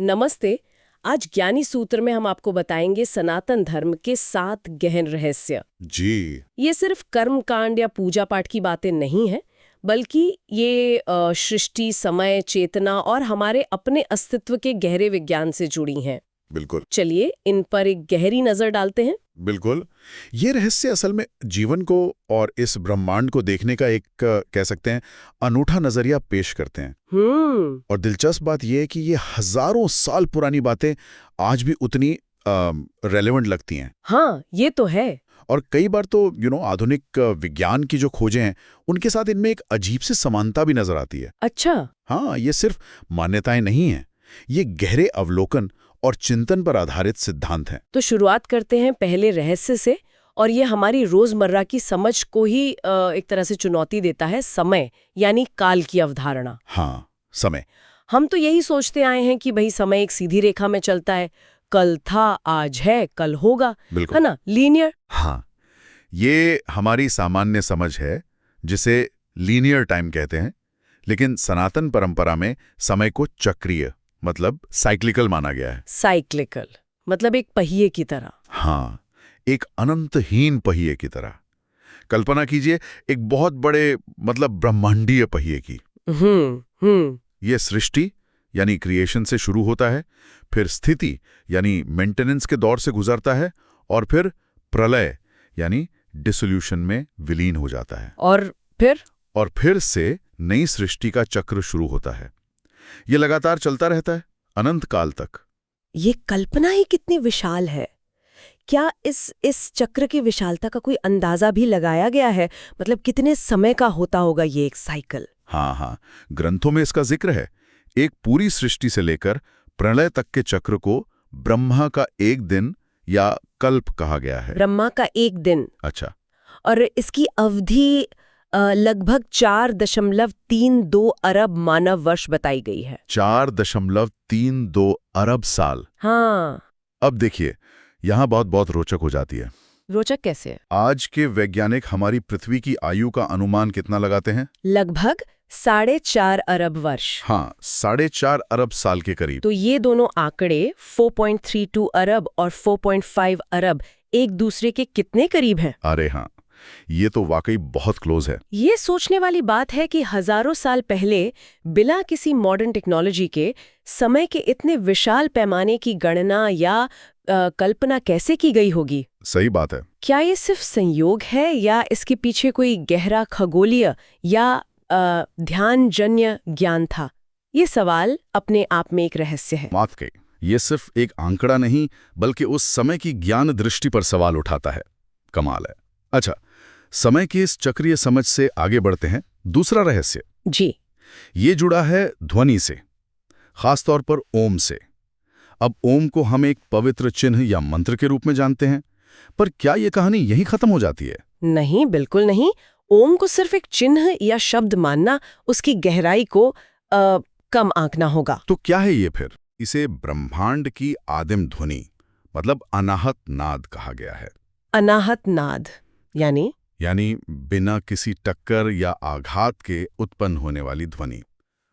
नमस्ते। आज ज्ञानी सूत्र में हम आपको बताएंगे सनातन धर्म के 7 गहन रहस्य। जी। ये सिर्फ कर्म कांड या पूजा पाठ की बातें नहीं है, बल्कि ये सृष्टि, समय, चेतना और हमारे अपने अस्तित्व के गहरे विज्ञान से जुड़ी हैं। बिल्कुल चलिए इन पर एक गहरी नजर डालते हैं। बिल्कुल। ये रहस्य असल में जीवन को और इस ब्रह्मांड को देखने का एक कह सकते हैं अनूठा नजरिया पेश करते हैं। और दिलचस्प बात यह है कि ये हजारों साल पुरानी बातें आज भी उतनी रेलेवेंट लगती हैं। हाँ, ये तो है। और कई बार तो आधुनिक विज्ञान की जो खोजें हैं उनके साथ इनमें एक अजीब सी समानता भी नजर आती है। अच्छा। हाँ, ये सिर्फ मान्यताएं नहीं हैं, ये गहरे अवलोकन और चिंतन पर आधारित सिद्धांत हैं। तो शुरुआत करते हैं पहले रहस्य से, और ये हमारी रोजमर्रा की समझ को ही एक तरह से चुनौती देता है। समय यानी काल की अवधारणा। हाँ, समय। हम तो यही सोचते आए हैं कि भाई समय एक सीधी रेखा में चलता है, कल था, आज है, कल होगा, है ना, लीनियर। हाँ, ये हमारी सामान्य समझ है जिसे लीनियर टाइम कहते हैं। लेकिन सनातन परंपरा में समय को चक्रीय मतलब साइक्लिकल माना गया है। साइक्लिकल मतलब एक पहिए की तरह। हाँ, एक अनंतहीन पहिए की तरह। कल्पना कीजिए एक बहुत बड़े मतलब ब्रह्मांडीय पहिए की। ये सृष्टि यानी क्रिएशन से शुरू होता है, फिर स्थिति यानी मेंटेनेंस के दौर से गुजरता है, और फिर प्रलय यानी डिसोल्यूशन में विलीन हो जाता है। और फिर से नई सृष्टि का चक्र शुरू होता है। ये लगातार चलता रहता है अनंत काल तक। ये कल्पना ही कितनी विशाल है। क्या इस चक्र की विशालता का कोई अंदाजा भी लगाया गया है? मतलब कितने समय का होता होगा ये एक साइकिल? हाँ, ग्रंथों में इसका जिक्र है। एक पूरी सृष्टि से लेकर प्रलय तक के चक्र को ब्रह्मा का एक दिन या कल्प कहा गया है। ब्रह्मा का एक दिन। अच्छा। और इसकी अवधि लगभग 4.32 अरब मानव वर्ष बताई गई है। 4.32 अरब साल। हाँ। अब देखिए, यहाँ बहुत रोचक हो जाती है। रोचक कैसे है? आज के वैज्ञानिक हमारी पृथ्वी की आयु का अनुमान कितना लगाते हैं? लगभग 4.5 अरब वर्ष। हाँ, 4.5 अरब साल के करीब। तो ये दोनों आंकड़े 4.32 अरब और 4.5 अरब एक दूसरे के कितने करीब हैं? अरे हाँ, ये तो वाकई बहुत क्लोज है। ये सोचने वाली बात है कि हजारों साल पहले बिना किसी मॉडर्न टेक्नोलॉजी के समय के इतने विशाल पैमाने की गणना या कल्पना कैसे की गई होगी। सही बात है। क्या ये सिर्फ संयोग है या इसके पीछे कोई गहरा खगोलीय या ध्यानजन्य ज्ञान था? ये सवाल अपने आप में एक रहस्य है। वाकई ये सिर्फ एक आंकड़ा नहीं, बल्कि उस समय की ज्ञान दृष्टि पर सवाल उठाता है। कमाल है। अच्छा, समय की इस चक्रीय समझ से आगे बढ़ते हैं। दूसरा रहस्य जी, ये जुड़ा है ध्वनि से, खासतौर पर ओम से। अब ओम को हम एक पवित्र चिन्ह या मंत्र के रूप में जानते हैं, पर क्या ये कहानी यहीं खत्म हो जाती है? नहीं, बिल्कुल नहीं। ओम को सिर्फ एक चिन्ह या शब्द मानना उसकी गहराई को कम आंकना होगा। तो क्या है ये फिर? इसे ब्रह्मांड की आदिम ध्वनि मतलब अनाहत नाद कहा गया है। अनाहत नाद यानी बिना किसी टक्कर या आघात के उत्पन्न होने वाली ध्वनि।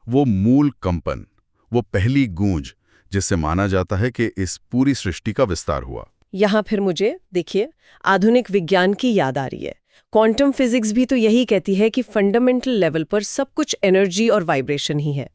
वो मूल कंपन, वो पहली गूंज जिससे माना जाता है कि इस पूरी सृष्टि का विस्तार हुआ। यहाँ फिर मुझे देखिए आधुनिक विज्ञान की याद आ रही है। क्वांटम फिजिक्स भी तो यही कहती है कि फंडामेंटल लेवल पर सब कुछ एनर्जी और वाइब्रेशन ही है।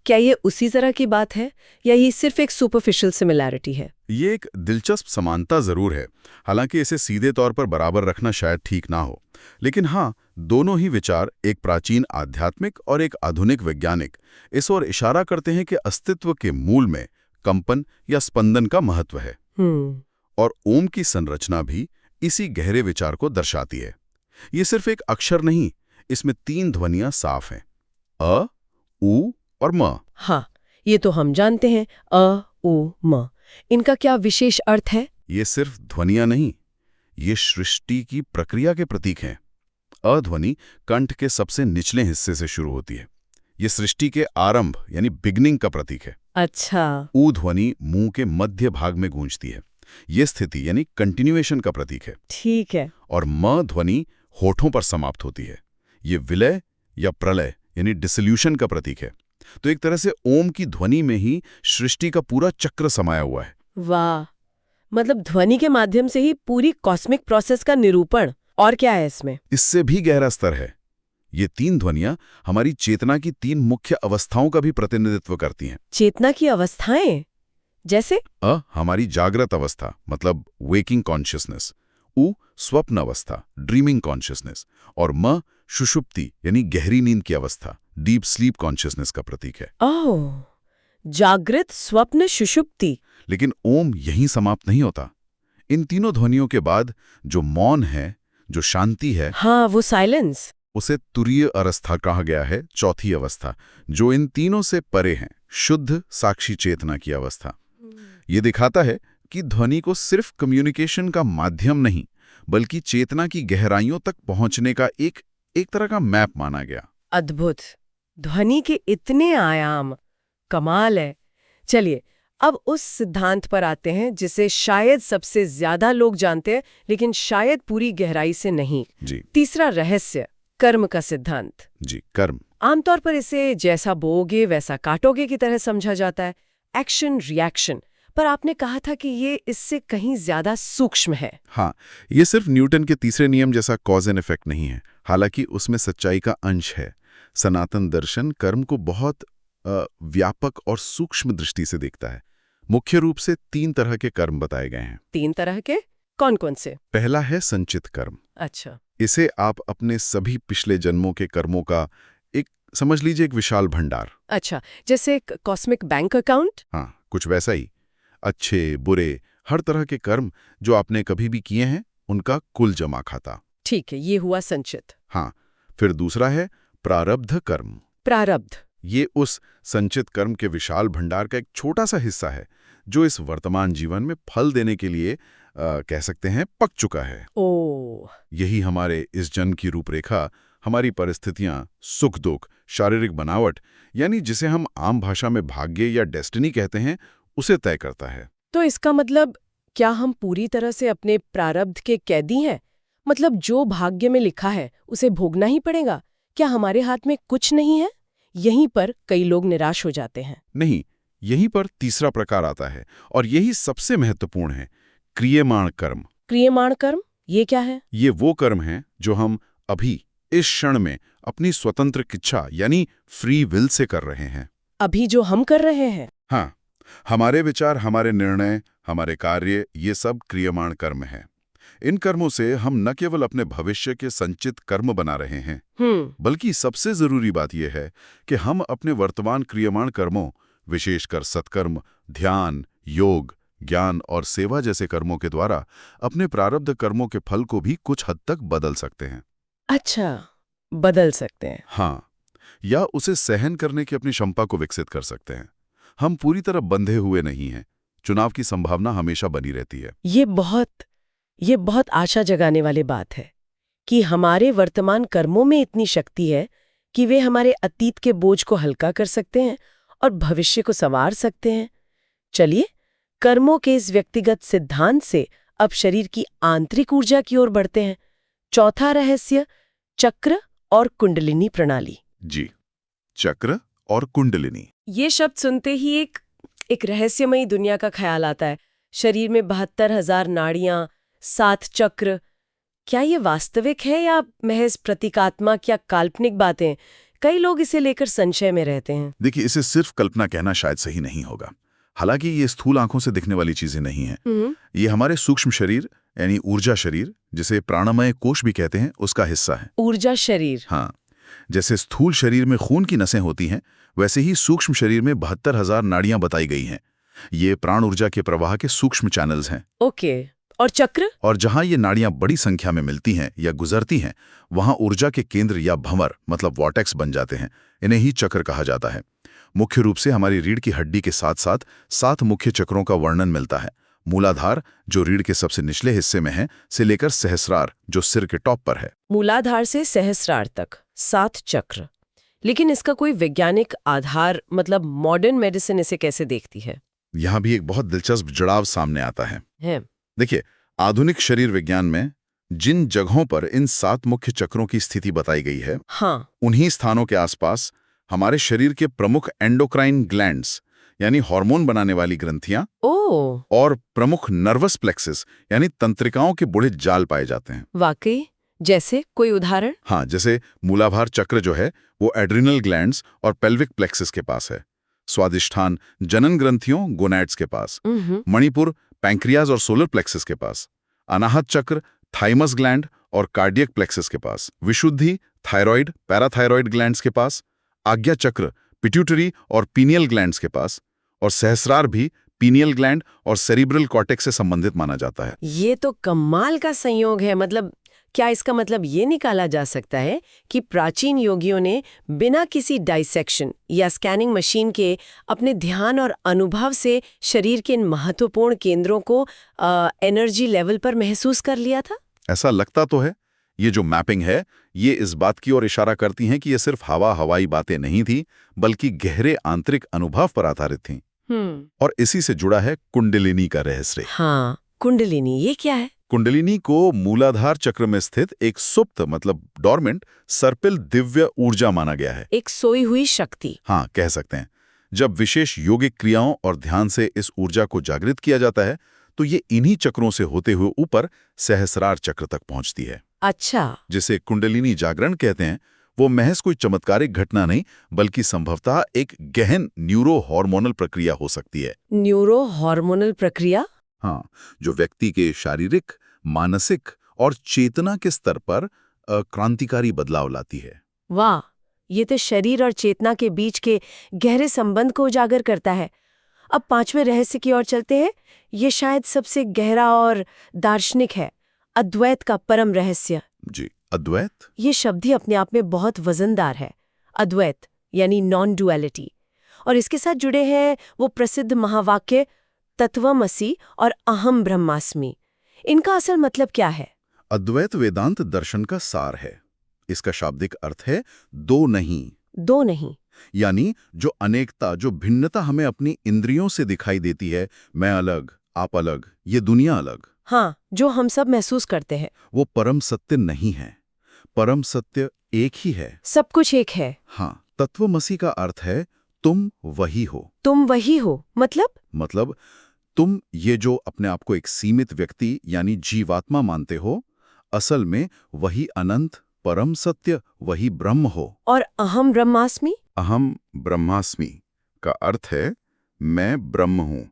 क्या ये उसी तरह की बात है या ये सिर्फ एक सुपरफिशियल सिमिलैरिटी है? ये एक दिलचस्प समानता जरूर है, हालांकि इसे सीधे तौर पर बराबर रखना शायद ठीक ना हो। लेकिन हाँ, दोनों ही विचार, एक प्राचीन आध्यात्मिक और एक आधुनिक वैज्ञानिक, इस ओर इशारा करते हैं कि अस्तित्व के मूल में कंपन या स्पंदन का महत्व है। और ओम की संरचना भी इसी गहरे विचार को दर्शाती है। ये सिर्फ एक अक्षर नहीं, इसमें 3 ध्वनियां साफ हैं, अ, उ और म। हाँ, ये तो हम जानते हैं, अ, उ, म। इनका क्या विशेष अर्थ है? ये सिर्फ ध्वनियां नहीं, ये सृष्टि की प्रक्रिया के प्रतीक हैं। अ ध्वनि कंठ के सबसे निचले हिस्से से शुरू होती है। ये सृष्टि के आरंभ यानी बिगनिंग का प्रतीक है। अच्छा। उ ध्वनि मुंह के मध्य भाग में गूंजती है। ये स्थिति यानी कंटिन्यूएशन का प्रतीक है। ठीक है। और म ध्वनि होठों पर समाप्त होती है। ये विलय या प्रलय यानी डिसोल्यूशन का प्रतीक है। तो एक तरह से ओम की ध्वनि में ही सृष्टि का पूरा चक्र समाया हुआ है। वाह, मतलब ध्वनि के माध्यम से ही पूरी कॉस्मिक प्रोसेस का निरूपण। और क्या है इसमें? इससे भी गहरा स्तर है। ये 3 ध्वनियां हमारी चेतना की 3 मुख्य अवस्थाओं का भी प्रतिनिधित्व करती हैं। चेतना की अवस्थाएं जैसे? हमारी जागृत अवस्था मतलब वेकिंग कॉन्शियसनेस, उ स्वप्न अवस्था ड्रीमिंग कॉन्शियसनेस, और म सुषुप्ति यानी गहरी नींद की अवस्था डीप स्लीप कॉन्शियसनेस का प्रतीक है। ओह, जागृत, स्वप्न, सुषुप्ति। लेकिन ओम यहीं समाप्त नहीं होता। इन तीनों ध्वनियों के बाद जो मौन है, जो शांति है, हाँ, वो साइलेंस, उसे तुरीय अवस्था कहा गया है, चौथी अवस्था, जो इन तीनों से परे है, शुद्ध साक्षी चेतना की अवस्था। ये दिखाता है कि ध्वनि को सिर्फ कम्युनिकेशन का माध्यम नहीं, बल्कि चेतना की गहराइयों तक पहुंचने का एक तरह का मैप माना गया। अद्भुत। ध्वनि के इतने आयाम, कमाल है। चलिए, अब उस सिद्धांत पर आते हैं जिसे शायद सबसे ज्यादा लोग जानते हैं, लेकिन शायद पूरी गहराई से नहीं। जी। तीसरा रहस्य, कर्म का सिद्धांत। जी, कर्म। आमतौर पर इसे जैसा बोओगे वैसा काटोगे की तरह समझा जाता है, एक्शन रिएक्शन। पर आपने कहा था कि ये इससे कहीं ज्यादा सूक्ष्म है। हाँ, ये सिर्फ न्यूटन के तीसरे नियम जैसा कॉज एंड इफेक्ट नहीं है, हालांकि उसमें सच्चाई का अंश है। सनातन दर्शन कर्म को बहुत व्यापक और सूक्ष्म दृष्टि से देखता है। मुख्य रूप से 3 तरह के कर्म बताए गए हैं। 3 तरह के? कौन कौन से? पहला है संचित कर्म। अच्छा। इसे आप अपने सभी पिछले जन्मों के कर्मों का एक समझ लीजिए एक विशाल भंडार। अच्छा, जैसे एक कॉस्मिक बैंक अकाउंट? हाँ, कुछ वैसा ही। अच्छे बुरे हर तरह के कर्म जो आपने कभी भी किए हैं, उनका कुल जमा खाता। ठीक है, ये हुआ संचित। हाँ, फिर दूसरा है प्रारब्ध कर्म। प्रारब्ध? ये उस संचित कर्म के विशाल भंडार का एक छोटा सा हिस्सा है, जो इस वर्तमान जीवन में फल देने के लिए कह सकते हैं पक चुका है। ओह। यही हमारे इस जन्म की रूपरेखा, हमारी परिस्थितियां, सुख दुख, शारीरिक बनावट, यानी जिसे हम आम भाषा में भाग्य या डेस्टिनी कहते हैं, उसे तय करता है। तो इसका मतलब क्या हम पूरी तरह से अपने प्रारब्ध के कैदी हैं? मतलब जो भाग्य में लिखा है उसे भोगना ही पड़ेगा? क्या हमारे हाथ में कुछ नहीं है? यहीं पर कई लोग निराश हो जाते हैं। नहीं, यहीं पर तीसरा प्रकार आता है, और यही सबसे महत्वपूर्ण है, क्रियमाण कर्म। क्रियमाण कर्म, ये क्या है? ये वो कर्म हैं जो हम अभी इस क्षण में अपनी स्वतंत्र इच्छा यानी फ्री विल से कर रहे हैं। अभी जो हम कर रहे हैं? हाँ, हमारे विचार, हमारे निर्णय, हमारे कार्य, ये सब क्रियमाण कर्म है। इन कर्मों से हम न केवल अपने भविष्य के संचित कर्म बना रहे हैं, बल्कि सबसे जरूरी बात यह है कि हम अपने वर्तमान क्रियमाण कर्मों, विशेषकर सत्कर्म, ध्यान, योग, ज्ञान और सेवा जैसे कर्मों के द्वारा अपने प्रारब्ध कर्मों के फल को भी कुछ हद तक बदल सकते हैं। अच्छा, बदल सकते हैं। हाँ, या उसे सहन करने की अपनी क्षमता को विकसित कर सकते हैं। हम पूरी तरह बंधे हुए नहीं हैं। चुनाव की संभावना हमेशा बनी रहती है। ये बहुत आशा जगाने वाली बात है कि हमारे वर्तमान कर्मों में इतनी शक्ति है कि वे हमारे अतीत के बोझ को हल्का कर सकते हैं और भविष्य को संवार सकते हैं। चलिए, कर्मों के इस व्यक्तिगत सिद्धांत से अब शरीर की आंतरिक ऊर्जा की ओर बढ़ते हैं। चौथा रहस्य, चक्र और कुंडलिनी प्रणाली। जी, चक्र और कुंडलिनी। ये शब्द सुनते ही एक रहस्यमयी दुनिया का ख्याल आता है। शरीर में 72,000 नाड़ियां, 7 चक्र। क्या ये वास्तविक है या महज प्रतीकात्मक या काल्पनिक बातें? कई लोग इसे लेकर संशय में रहते हैं। देखिए, इसे सिर्फ कल्पना कहना शायद सही नहीं होगा। हालांकि ये स्थूल आंखों से दिखने वाली चीजें नहीं हैं। ये हमारे सूक्ष्म शरीर यानी ऊर्जा शरीर, जिसे प्राणमय कोश भी कहते हैं, उसका हिस्सा है। ऊर्जा शरीर? हाँ, जैसे स्थूल शरीर में खून की नसें होती हैं, वैसे ही सूक्ष्म शरीर में 72,000 नाड़ियां बताई गई हैं। ये प्राण ऊर्जा के प्रवाह के सूक्ष्म चैनल्स हैं। ओके। और चक्र? और जहां ये नाड़ियां बड़ी संख्या में मिलती हैं या गुजरती हैं, वहां ऊर्जा के केंद्र या भंवर मतलब वॉर्टेक्स बन जाते हैं। इन्हें ही चक्र कहा जाता है। मुख्य रूप से हमारी रीढ़ की हड्डी के साथ साथ 7 मुख्य चक्रों का वर्णन मिलता है। मूलाधार, जो रीढ़ के सबसे निचले हिस्से में है, से लेकर सहस्रार, जो सिर के टॉप पर है। मूलाधार से सहस्रार तक 7 चक्र। लेकिन इसका कोई वैज्ञानिक आधार, मतलब मॉडर्न मेडिसिन इसे कैसे देखती है? यहाँ भी एक बहुत दिलचस्प जुड़ाव सामने आता है। देखिए, आधुनिक शरीर विज्ञान में जिन जगहों पर इन 7 मुख्य चक्रों की स्थिति बताई गई है, हाँ, उन्हीं स्थानों के आसपास हमारे शरीर के प्रमुख एंडोक्राइन ग्लैंड्स यानी हार्मोन बनाने वाली ग्रंथियां और प्रमुख नर्वस प्लेक्सिस यानी तंत्रिकाओं के बूढ़े जाल पाए जाते हैं। वाकई? जैसे कोई उदाहरण? हाँ, जैसे मूलाधार चक्र जो है वो एड्रिनल ग्लैंड्स और पेल्विक प्लेक्सिस के पास है। स्वादिष्ठान जनन ग्रंथियों गोनैड्स के पास। मणिपुर पैंक्रियाज और सोलर प्लेक्सिस के पास। अनाहत चक्र थाइमस ग्लैंड और कार्डियक प्लेक्सिस के पास। विशुद्धि थायराइड पैराथायरॉइड ग्लैंड्स के पास। आज्ञा चक्र पिट्यूटरी और पीनियल ग्लैंड्स के पास। और सहस्रार भी पीनियल ग्लैंड और सेरिब्रल कॉर्टेक्स से संबंधित माना जाता है। ये तो कमाल का संयोग है। मतलब क्या इसका मतलब ये निकाला जा सकता है कि प्राचीन योगियों ने बिना किसी डाइसेक्शन या स्कैनिंग मशीन के अपने ध्यान और अनुभव से शरीर के इन महत्वपूर्ण केंद्रों को एनर्जी लेवल पर महसूस कर लिया था? ऐसा लगता तो है। ये जो मैपिंग है ये इस बात की ओर इशारा करती हैं कि ये सिर्फ हवाई बातें नहीं थी, बल्कि गहरे आंतरिक अनुभव पर आधारित थीं। और इसी से जुड़ा है कुंडलिनी का रहस्य। हाँ, कुंडलिनी ये क्या है? कुंडलिनी को मूलाधार चक्र में स्थित एक सुप्त मतलब डॉर्मेंट सर्पिल दिव्य ऊर्जा माना गया है। एक सोई हुई शक्ति। हाँ, कह सकते हैं। जब विशेष योगिक क्रियाओं और ध्यान से इस ऊर्जा को जागृत किया जाता है तो ये इन्हीं चक्रों से होते हुए ऊपर सहस्रार चक्र तक पहुंचती है। अच्छा। जिसे कुंडलिनी जागरण कहते हैं, वो महज कोई चमत्कारिक घटना नहीं बल्कि संभवतः एक गहन न्यूरो हार्मोनल प्रक्रिया हो सकती है। न्यूरो हार्मोनल प्रक्रिया? हाँ, जो व्यक्ति के शारीरिक, मानसिक और चेतना के स्तर पर क्रांतिकारी बदलाव लाती है। वाह, ये तो शरीर और चेतना के बीच के गहरे संबंध को उजागर करता है। अब पांचवें रहस्य की ओर चलते हैं। ये शायद सबसे गहरा और दार्शनिक है, अद्वैत का परम रहस्य। जी, अद्वैत? ये शब्द ही अपने आप में बहुत वजनदार है। अद्वैत यानी नॉन डुअलिटी, और इसके साथ जुड़े हैं वो प्रसिद्ध महावाक्य तत्वमसि और अहम ब्रह्मास्मि। इनका असल मतलब क्या है? अद्वैत वेदांत दर्शन का सार है। इसका शाब्दिक अर्थ है दो नहीं। दो नहीं यानी जो अनेकता, जो भिन्नता हमें अपनी इंद्रियों से दिखाई देती है, मैं अलग, आप अलग, ये दुनिया अलग, हाँ, जो हम सब महसूस करते हैं, वो परम सत्य नहीं है। परम सत्य एक ही है। सब कुछ एक है। हाँ, तत्वमसि का अर्थ है तुम वही हो। तुम वही हो मतलब तुम ये जो अपने आप को एक सीमित व्यक्ति यानी जीवात्मा मानते हो, असल में वही अनंत परम सत्य, वही ब्रह्म हो। और अहम ब्रह्मास्मि? अहम ब्रह्मास्मि का अर्थ है मैं ब्रह्म हूं।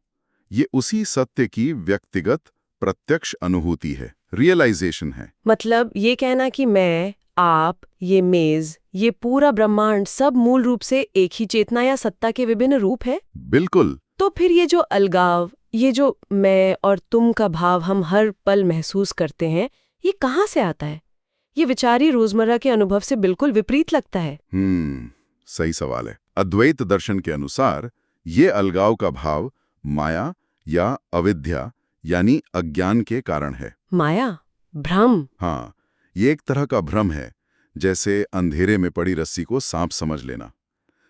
ये उसी सत्य की व्यक्तिगत प्रत्यक्ष अनुभूति है, रियलाइजेशन है। मतलब ये कहना कि मैं, आप, ये मेज, ये पूरा ब्रह्मांड सब मूल रूप से एक ही चेतना या सत्ता के विभिन्न रूप है। बिल्कुल। तो फिर ये जो अलगाव, ये जो मैं और तुम का भाव हम हर पल महसूस करते हैं, ये कहाँ से आता है? ये विचारी रोजमर्रा के अनुभव से बिल्कुल विपरीत लगता है। सही सवाल है। अद्वैत दर्शन के अनुसार ये अलगाव का भाव माया या अविद्या यानी अज्ञान के कारण है। माया? भ्रम? हाँ, ये एक तरह का भ्रम है, जैसे अंधेरे में पड़ी रस्सी को सांप समझ लेना।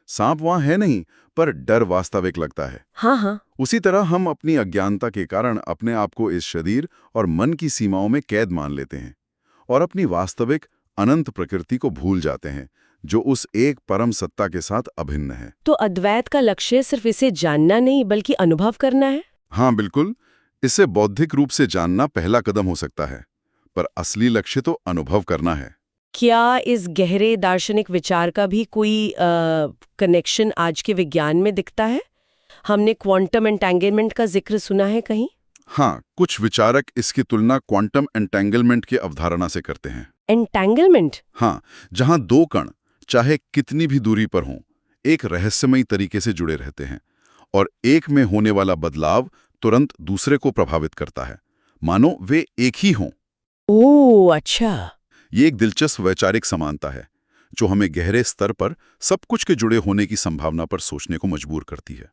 सांप वहां है नहीं, पर डर वास्तविक लगता है। हाँ। उसी तरह हम अपनी अज्ञानता के कारण अपने आप को इस शरीर और मन की सीमाओं में कैद मान लेते हैं और अपनी वास्तविक अनंत प्रकृति को भूल जाते हैं, जो उस एक परम सत्ता के साथ अभिन्न है। तो अद्वैत का लक्ष्य सिर्फ इसे जानना नहीं बल्कि अनुभव करना है? हाँ, बिल्कुल। इसे बौद्धिक रूप से जानना पहला कदम हो सकता है, पर असली लक्ष्य तो अनुभव करना है। क्या इस गहरे दार्शनिक विचार का भी कोई कनेक्शन आज के विज्ञान में दिखता है? हमने क्वांटम एंटेंगलमेंट का जिक्र सुना है कहीं? हाँ, कुछ विचारक इसकी तुलना क्वांटम एंटेंगलमेंट की अवधारणा से करते हैं। एंटेंगलमेंट? हाँ, जहां दो कण चाहे कितनी भी दूरी पर हों, एक रहस्यमयी तरीके से जुड़े रहते हैं और एक में होने वाला बदलाव तुरंत दूसरे को प्रभावित करता है, मानो वे एक ही हों। ओह, अच्छा। ये एक दिलचस्प वैचारिक समानता है जो हमें गहरे स्तर पर सब कुछ के जुड़े होने की संभावना पर सोचने को मजबूर करती है।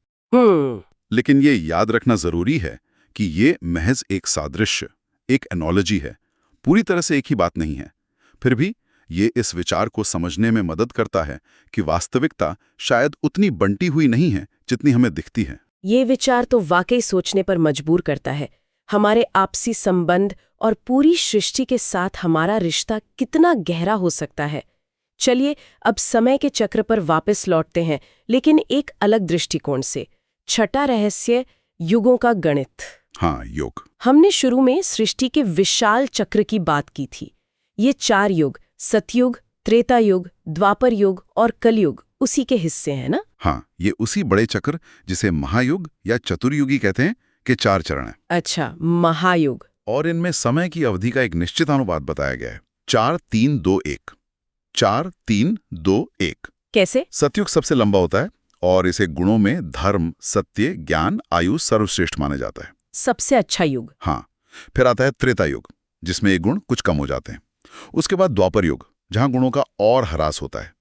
लेकिन ये याद रखना जरूरी है कि ये महज एक सादृश्य, एक एनोलॉजी है, पूरी तरह से एक ही बात नहीं है। फिर भी ये इस विचार को समझने में मदद करता है कि वास्तविकता शायद उतनी बंटी हुई नहीं है जितनी हमें दिखती है। ये विचार तो वाकई सोचने पर मजबूर करता है। हमारे आपसी संबंध और पूरी सृष्टि के साथ हमारा रिश्ता कितना गहरा हो सकता है, चलिए अब समय के चक्र पर वापस लौटते हैं, लेकिन एक अलग दृष्टिकोण से। छठा रहस्य, युगों का गणित। हाँ, योग। हमने शुरू में सृष्टि के विशाल चक्र की बात की थी। ये 4 युग, सतयुग, त्रेता युग, द्वापर युग और कलयुग, उसी के हिस्से हैं ना? हाँ, ये उसी बड़े चक्र जिसे महायुग या चतुर्युगी कहते हैं के 4 चरण हैं। अच्छा, महायुग। और इनमें समय की अवधि का एक निश्चित अनुपात बताया गया है, 4-3-2-1। 4-3-2-1। कैसे? सतयुग सबसे लंबा होता है और इसे गुणों में धर्म, सत्य, ज्ञान, आयु सर्वश्रेष्ठ माना जाता है। सबसे अच्छा युग। हाँ, फिर आता है त्रेता युग, जिसमें ये गुण कुछ कम हो जाते हैं। उसके बाद द्वापर युग, जहां गुणों का और ह्रास होता है।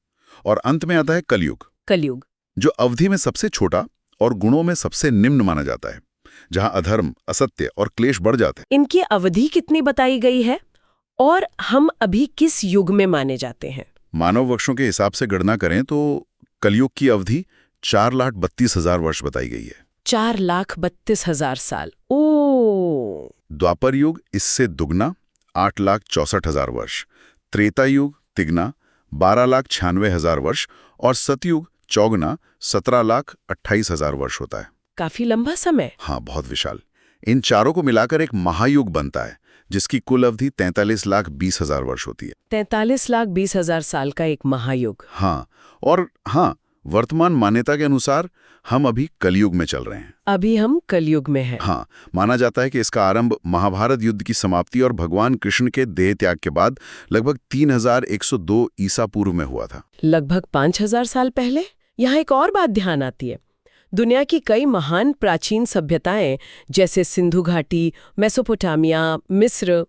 और अंत में आता है कलयुग। कलयुग, जो अवधि में सबसे छोटा और गुणों में सबसे निम्न माना जाता है, जहां अधर्म, असत्य और क्लेश बढ़ जाते हैं। इनकी अवधि कितनी बताई गई है और हम अभी किस युग में माने जाते हैं? मानव वर्षों के हिसाब से गणना करें तो कलयुग की अवधि 4,32,000 वर्ष बताई गई है। 4,32,000 साल। ओ। द्वापर युग इससे दुगना, 8,64,000 वर्ष। त्रेता युग तिगना, 12,96,000 वर्ष। और सतयुग चौगुना, 17,28,000 वर्ष होता है। काफी लंबा समय। हाँ, बहुत विशाल। इन चारों को मिलाकर एक महायुग बनता है, जिसकी कुल अवधि 43,20,000 वर्ष होती है। 43,20,000 साल का एक महायुग। हाँ, और हाँ, वर्तमान मान्यता के अनुसार हम अभी कलयुग में चल रहे हैं। अभी हम कलयुग में हैं। हाँ, माना जाता है कि इसका आरंभ महाभारत युद्ध की समाप्ति और भगवान कृष्ण के देह त्याग के बाद लगभग 3102 ईसा पूर्व में हुआ था। लगभग 5,000 साल पहले। यहाँ एक और बात ध्यान आती है। दुनिया की कई महान प्राचीन सभ्यताएं जैसे सिंधु घाटी, मेसोपोटामिया, मिस्र,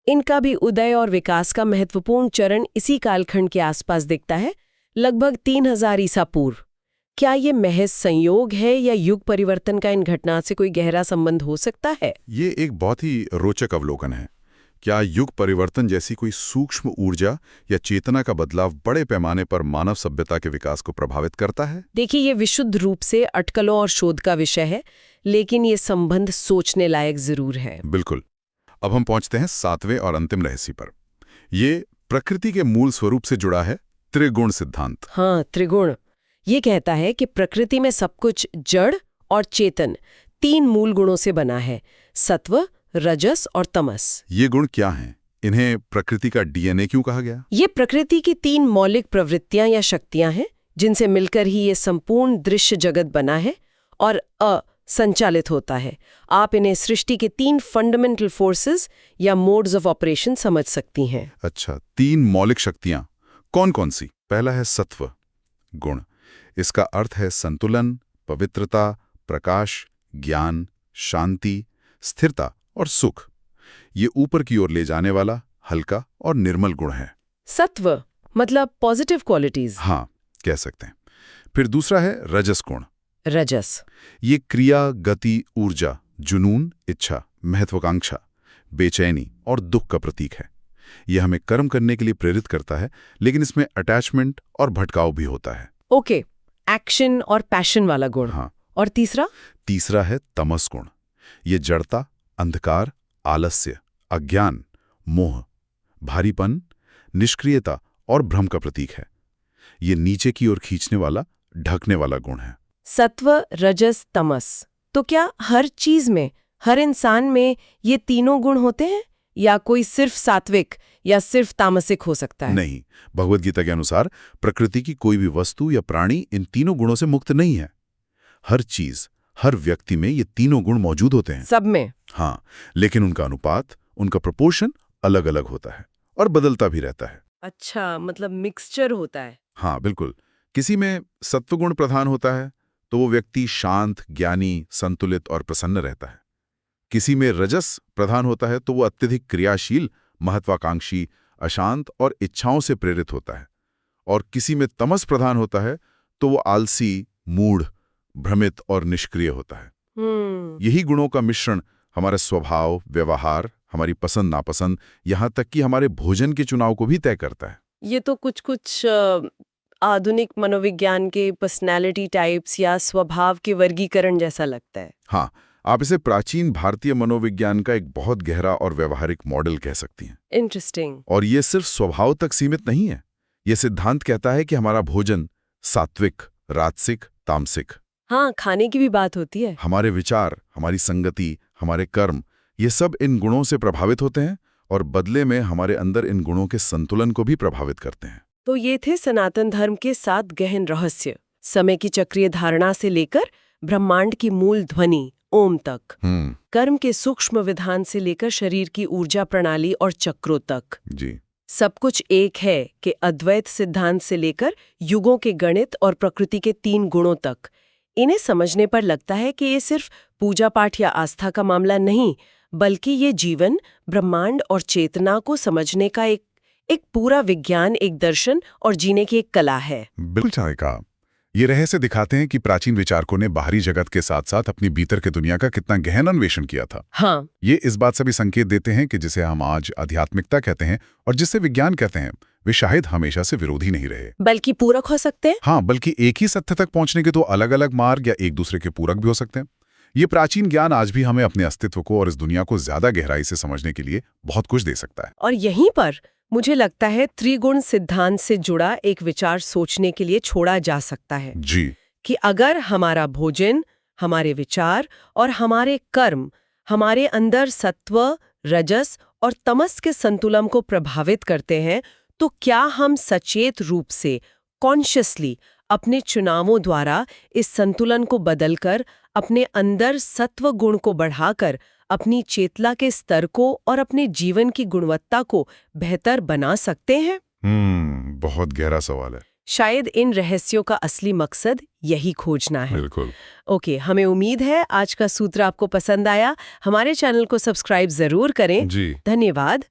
इनका भी उदय और विकास का महत्वपूर्ण चरण इसी कालखंड के आसपास दिखता है, लगभग 3,000 ईसा पूर्व। क्या ये महज संयोग है या युग परिवर्तन का इन घटना से कोई गहरा संबंध हो सकता है? ये एक बहुत ही रोचक अवलोकन है। क्या युग परिवर्तन जैसी कोई सूक्ष्म ऊर्जा या चेतना का बदलाव बड़े पैमाने पर मानव सभ्यता के विकास को प्रभावित करता है? देखिए, ये विशुद्ध रूप से अटकलों और शोध का विषय है, लेकिन ये संबंध सोचने लायक जरूर है। बिल्कुल। अब हम पहुंचते हैं 7वें और अंतिम रहस्य पर। ये प्रकृति के मूल स्वरूप से जुड़ा है, त्रिगुण सिद्धांत। हाँ, त्रिगुण। ये कहता है कि प्रकृति में सब कुछ जड़ और चेतन 3 मूल गुणों से बना है, सत्व, रजस और तमस। ये गुण क्या हैं? इन्हें प्रकृति का डीएनए क्यों कहा गया? ये प्रकृति की 3 मौलिक प्रवृत्तियां या शक्तियां हैं, जिनसे मिलकर ही ये संपूर्ण दृश्य जगत बना है और संचालित होता है। आप इन्हें सृष्टि के 3 फंडामेंटल फोर्सेस या मोड्स ऑफ ऑपरेशन समझ सकती हैं। अच्छा, 3 मौलिक शक्तियां कौन कौन सी? पहला है सत्व गुण। इसका अर्थ है संतुलन, पवित्रता, प्रकाश, ज्ञान, शांति, स्थिरता और सुख। ये ऊपर की ओर ले जाने वाला, हल्का और निर्मल गुण है। सत्व मतलब पॉजिटिव क्वालिटीज। हाँ, कह सकते हैं। फिर दूसरा है रजस गुण। रजस ये क्रिया, गति, ऊर्जा, जुनून, इच्छा, महत्वाकांक्षा, बेचैनी और दुख का प्रतीक है। यह हमें कर्म करने के लिए प्रेरित करता है, लेकिन इसमें अटैचमेंट और भटकाव भी होता है। ओके, एक्शन और पैशन वाला गुण। हाँ। और तीसरा है तमस गुण। ये जड़ता, अंधकार, आलस्य, अज्ञान, मोह, भारीपन, निष्क्रियता और भ्रम का प्रतीक है। ये नीचे की ओर खींचने वाला, ढकने वाला गुण है। सत्व, रजस, तमस। तो क्या हर चीज में, हर इंसान में ये तीनों गुण होते हैं या कोई सिर्फ सात्विक या सिर्फ तामसिक हो सकता है? नहीं, भगवद गीता के अनुसार प्रकृति की कोई भी वस्तु या प्राणी इन तीनों गुणों से मुक्त नहीं है। हर चीज, हर व्यक्ति में ये तीनों गुण मौजूद होते हैं। सब में? हाँ, लेकिन उनका अनुपात, उनका प्रोपोर्शन अलग अलग होता है और बदलता भी रहता है। अच्छा, मतलब मिक्सचर होता है। हाँ, बिल्कुल। किसी में सत्वगुण प्रधान होता है तो वो व्यक्ति शांत, ज्ञानी, संतुलित और प्रसन्न रहता है। किसी में रजस प्रधान होता है तो वो अत्यधिक क्रियाशील, महत्वाकांक्षी, अशांत और इच्छाओं से प्रेरित होता है। और किसी में तमस प्रधान होता है तो वो आलसी, मूढ़, भ्रमित और निष्क्रिय होता है। यही गुणों का मिश्रण हमारा स्वभाव, व्यवहार, हमारी पसंद नापसंद, यहाँ तक कि हमारे भोजन के चुनाव को भी तय करता है। ये तो कुछ आधुनिक मनोविज्ञान के पर्सनैलिटी टाइप्स या स्वभाव के वर्गीकरण जैसा लगता है। हाँ, आप इसे प्राचीन भारतीय मनोविज्ञान का एक बहुत गहरा और व्यवहारिक मॉडल कह सकती हैं। इंटरेस्टिंग। और ये सिर्फ स्वभाव तक सीमित नहीं है। ये सिद्धांत कहता है कि हमारा भोजन सात्विक, राजसिक, तामसिक, हाँ, खाने की भी बात होती है। हमारे विचार, हमारी संगति, हमारे कर्म, ये सब इन गुणों से प्रभावित होते हैं और बदले में हमारे अंदर इन गुणों के संतुलन को भी प्रभावित करते हैं। तो ये थे सनातन धर्म के 7 गहन रहस्य, समय की चक्रीय धारणा से लेकर ब्रह्मांड की मूल ध्वनि ओम तक, कर्म के सूक्ष्म विधान से लेकर शरीर की ऊर्जा प्रणाली और चक्रों तक। जी, सब कुछ एक है कि अद्वैत सिद्धांत से लेकर युगों के गणित और प्रकृति के 3 गुणों तक। इन्हें समझने पर लगता है कि ये सिर्फ पूजा पाठ या आस्था का मामला नहीं, बल्कि ये जीवन, ब्रह्मांड और चेतना को समझने का एक पूरा विज्ञान, एक दर्शन और जीने की एक कला है। बिल्कुल सही कहा। ये रहस्य दिखाते हैं कि प्राचीन विचारकों ने बाहरी जगत के साथ साथ अपनी भीतर के दुनिया का कितना गहन अन्वेषण किया था। हाँ, ये इस बात से भी संकेत देते हैं कि जिसे हम आज आध्यात्मिकता कहते हैं और जिसे विज्ञान कहते हैं, वे शायद हमेशा से विरोधी नहीं रहे, बल्कि पूरक हो सकते हैं। हाँ, बल्कि एक ही सत्य तक पहुंचने के 2 अलग-अलग मार्ग या एक दूसरे के पूरक भी हो सकते हैं। ये प्राचीन ज्ञान आज भी हमें अपने अस्तित्व को और इस दुनिया को ज्यादा गहराई से समझने के लिए बहुत कुछ दे सकता है। और यहीं पर मुझे लगता है त्रिगुण सिद्धांत से जुड़ा एक विचार सोचने के लिए छोड़ा जा सकता है जी, कि अगर हमारा भोजन, हमारे विचार और हमारे कर्म हमारे अंदर सत्व, रजस और तमस के संतुलन को प्रभावित करते हैं, तो क्या हम सचेत रूप से, कॉन्शियसली अपने चुनावों द्वारा इस संतुलन को बदलकर अपने अंदर सत्व गुण को बढ़ाकर अपनी चेतना के स्तर को और अपने जीवन की गुणवत्ता को बेहतर बना सकते हैं? बहुत गहरा सवाल है। शायद इन रहस्यों का असली मकसद यही खोजना है। बिल्कुल। ओके, हमें उम्मीद है आज का सूत्र आपको पसंद आया। हमारे चैनल को सब्सक्राइब जरूर करें। जी। धन्यवाद।